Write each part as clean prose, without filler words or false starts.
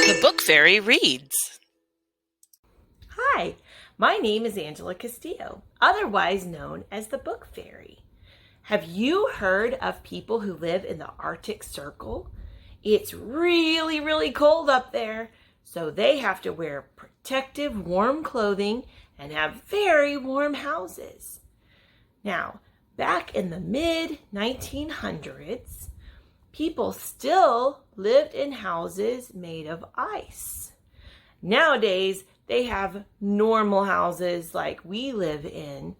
The Book Fairy reads. Hi, my name is Angela Castillo, otherwise known as the Book Fairy. Have you heard of people who live in the Arctic Circle? It's really, really cold up there, so they have to wear protective, warm clothing and have very warm houses. Now, back in the mid-1900s, people still lived in houses made of ice. Nowadays, they have normal houses like we live in,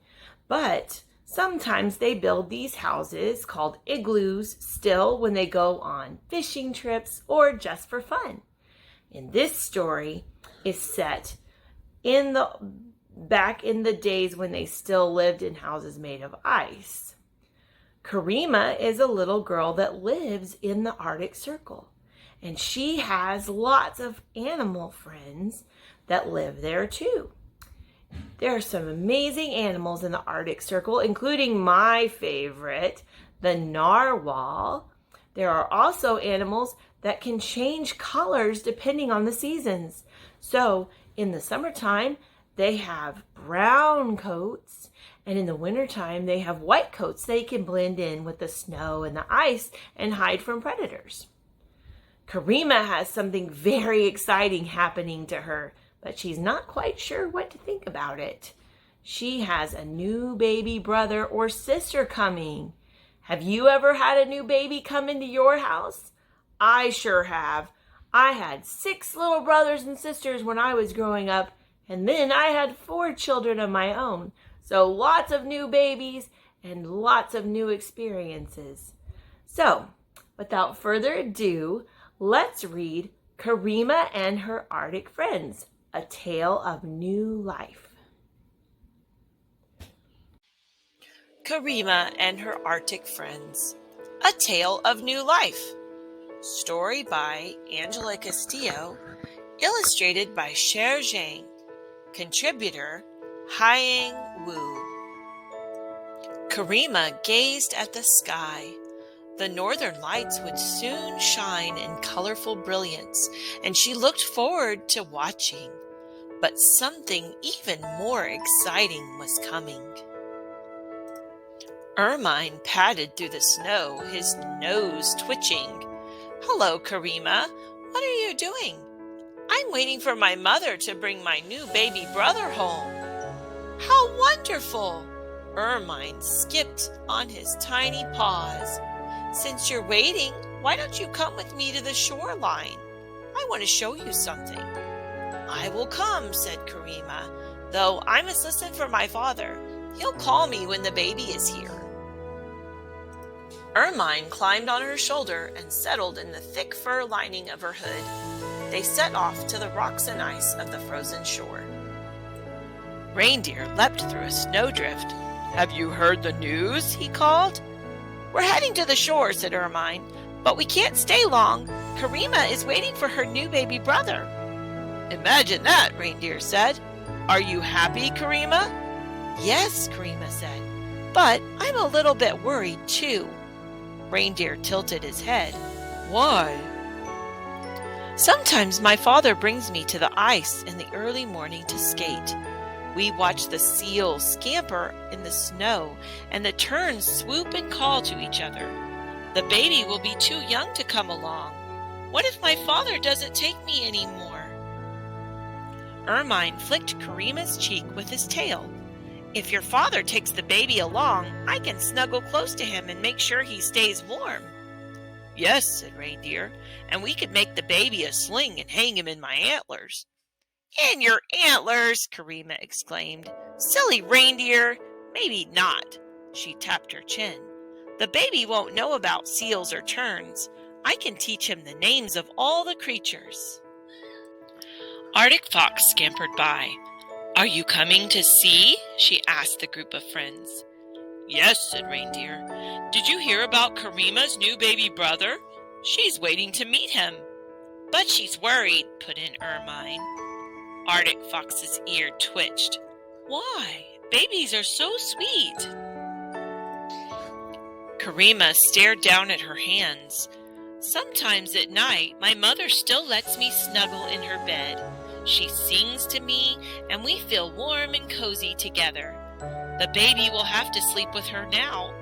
but sometimes they build these houses called igloos still when they go on fishing trips or just for fun. And this story is set back in the days when they still lived in houses made of ice. Kirima is a little girl that lives in the Arctic Circle, and she has lots of animal friends that live there too. There are some amazing animals in the Arctic Circle, including my favorite, the narwhal. There are also animals that can change colors depending on the seasons. So in the summertime, they have brown coats, and in the wintertime, they have white coats. They can blend in with the snow and the ice and hide from predators. Kirima has something very exciting happening to her, but she's not quite sure what to think about it. She has a new baby brother or sister coming. Have you ever had a new baby come into your house? I sure have. I had 6 little brothers and sisters when I was growing up, and then I had 4 children of my own. So lots of new babies and lots of new experiences. So, without further ado, let's read Kirima and Her Arctic Friends, A Tale of New Life. Kirima and Her Arctic Friends, A Tale of New Life. Story by Angela Castillo, illustrated by Cher Jiang. Contributor, Jiang Wu. Kirima gazed at the sky. The northern lights would soon shine in colorful brilliance, and she looked forward to watching. But something even more exciting was coming. Ermine padded through the snow, his nose twitching. "Hello, Kirima. What are you doing?" "I'm waiting for my mother to bring my new baby brother home." "How wonderful!" Ermine skipped on his tiny paws. "Since you're waiting, why don't you come with me to the shoreline? I want to show you something." "I will come," said Kirima, "though I must listen for my father. He'll call me when the baby is here." Ermine climbed on her shoulder and settled in the thick fur lining of her hood. They set off to the rocks and ice of the frozen shore. Reindeer leapt through a snowdrift. "Have you heard the news?" he called. "We're heading to the shore," said Ermine, "but we can't stay long. Kirima is waiting for her new baby brother." "Imagine that," Reindeer said. "Are you happy, Kirima?" "Yes," Kirima said, "but I'm a little bit worried too." Reindeer tilted his head. "Why?" "Sometimes my father brings me to the ice in the early morning to skate. We watch the seals scamper in the snow and the terns swoop and call to each other. The baby will be too young to come along. What if my father doesn't take me anymore?" Ermine flicked Karima's cheek with his tail. "If your father takes the baby along, I can snuggle close to him and make sure he stays warm." "Yes," said Reindeer, "and we could make the baby a sling and hang him in my antlers." "In your antlers!" Kirima exclaimed. "Silly reindeer! Maybe not." She tapped her chin. "The baby won't know about seals or terns. I can teach him the names of all the creatures." Arctic Fox scampered by. "Are you coming to see?" she asked the group of friends. "Yes," said Reindeer. "Did you hear about Karima's new baby brother? She's waiting to meet him." "But she's worried," put in Ermine. Arctic Fox's ear twitched. "Why? Babies are so sweet." Kirima stared down at her hands. Sometimes at night, my mother still lets me snuggle in her bed. She sings to me, and we feel warm and cozy together. The baby will have to sleep with her now.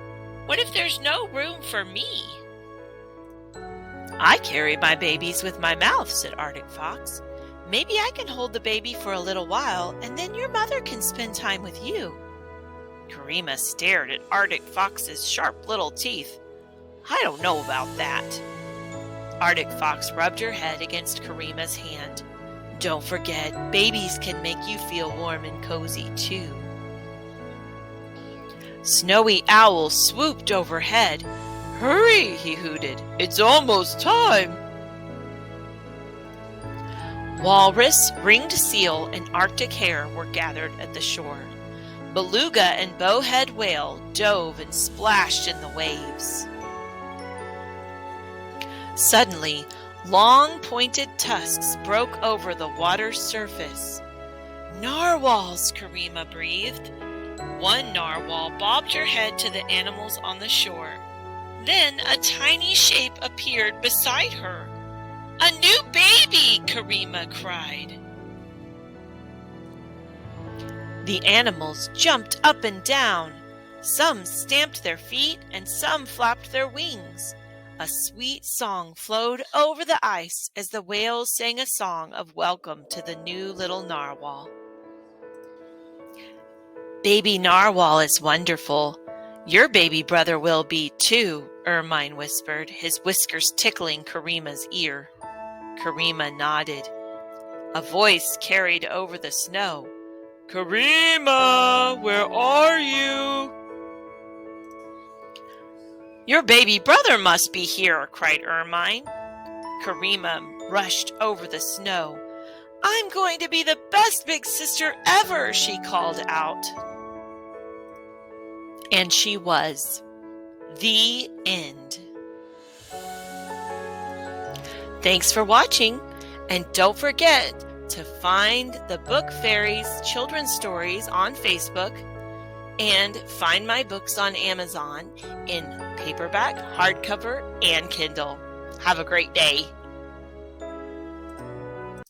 What if there's no room for me? I carry my babies with my mouth, said Arctic Fox. Maybe I can hold the baby for a little while, and then your mother can spend time with you. Kirima stared at Arctic Fox's sharp little teeth. I don't know about that. Arctic Fox rubbed her head against Karima's hand. Don't forget, babies can make you feel warm and cozy too. Snowy Owl swooped overhead. Hurry, he hooted. It's almost time. Walrus, ringed seal, and Arctic hare were gathered at the shore. Beluga and bowhead whale dove and splashed in the waves. Suddenly, long pointed tusks broke over the water's surface. Narwhals, Kirima breathed. One narwhal bobbed her head to the animals on the shore. Then a tiny shape appeared beside her. A new baby, Kirima cried. The animals jumped up and down. Some stamped their feet and some flapped their wings. A sweet song flowed over the ice as the whales sang a song of welcome to the new little narwhal. Baby narwhal is wonderful. Your baby brother will be too, Ermine whispered, his whiskers tickling Karima's ear. Kirima nodded. A voice carried over the snow. Kirima, where are you? Your baby brother must be here, cried Ermine. Kirima rushed over the snow. I'm going to be the best big sister ever, she called out. And she was. The end. Thanks for watching, and don't forget to find the Book Fairies children's stories on Facebook and find my books on Amazon in paperback, hardcover, and Kindle. Have a great day.